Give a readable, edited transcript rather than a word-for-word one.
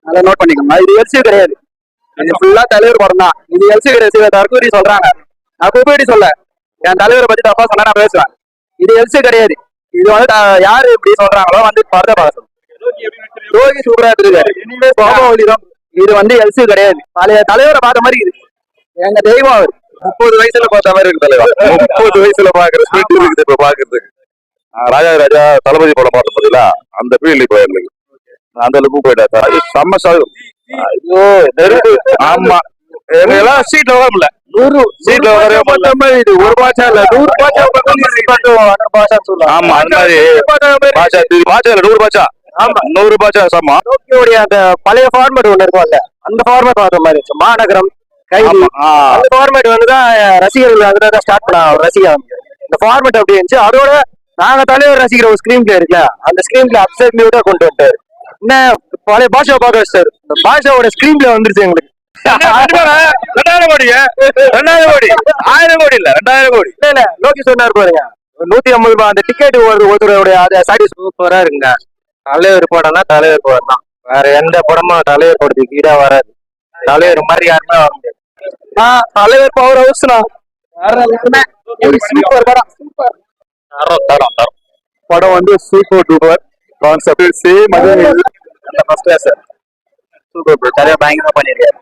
அதை நோட் பண்ணிக்கோங்க. இது எல்சி கிடையாது, இது ஃபுல்லா தலைவர் படம் தான். இது எல்சி கிடையாது, தற்கூரி சொல்றாங்க. நான் கூப்பிட்டு சொல்ல, என் தலைவரை பத்தி தப்பா சொன்னா நான் பேசுவேன். இது எல்சி கிடையாது. இது வந்து யாரு இப்படி சொல்றாங்களோ வந்து படத்தை பார்க்க யோகி சூப்பரா இருக்காரு. இனிமே சோபாவலிதான். இது வந்து எல்சி கிடையாது, பழைய தலைவரை பார்த்த மாதிரி இது. எங்க தெய்வம் அவர். 30 வயசுல பார்த்த மாதிரி இருக்கு தலைவா. 30 வயசுல பாக்குற ஸ்பீட் இருக்குது இப்ப பாக்குறதுக்கு. ராஜா ராஜா தளபதி படம் பார்த்தோம் பாத்தீங்களா, அந்த ஃபீல் இப்ப எங்களுக்கு அந்த அளவுக்கு போயிட்டா. அது செம்ம சாகும். ஐயோ நெருப்பு. ஆமா, எல்லாம் சீட்ல வரல, 100 சீட்ல வரவே மாட்டோம். இது ஒரு பாஷா இல்ல, 100 பாஷா. ஆமா, அந்த மாதிரி பாஷா 100 பாஷா. ஆமா, 100 பாஷா. சமா அந்த பழைய ஃபார்மேட் ஒண்ணு இருக்கும்ல, அந்த ஃபார்மேட் பார்த்த மாதிரி இருந்துச்சு. மாநகரம் கைதி அந்த ஃபார்மேட் வந்துதான் ரசிகர்கள் அதுதான் ஸ்டார்ட் பண்ணாங்க. ரசிகர் இந்த ஃபார்மேட் அப்படி இருந்துச்சு. அதோட நாங்க தலைவர் ரசிக்கிற ஒரு ஸ்கிரீன் பிளே இருக்குல்ல, அந்த ஸ்கிரீன் பிளே அப்சைட் மியூட்டா கொண்டு வந்துட்டாரு. என்ன பழைய பாஷா பார்க்க வச்சாரு. இந்த பாஷாவோட ஸ்கிரீன் பிளே வந்துருச்சு எங்களுக்கு. 2000 கோடி 1000 கோடி இல்ல, 2000 கோடி இல்ல. லோகி சொன்னாரு பாருங்க, 150 ரூபாய் அந்த டிக்கெட் ஒருத்தருடைய சூப்பரா இருக்குங்க. தலைவர் படம்னா தலைவர் படம் தான், வேற எந்த படமும் தலைவர் படத்துக்கு ஈடா வராது. தலைவர் மாதிரி யாருமே வர முடியாது. தலைவர் பவர் ஹவுஸ் சூப்பர் படம். சூப்பர் படம் வந்து சூப்பர் டூப்பர் கான்செப்ட் சேம். அது ஃபர்ஸ்ட் கிளாஸ். சூப்பர், தலைவர் பயங்கரமா பண்ணிருக்காரு.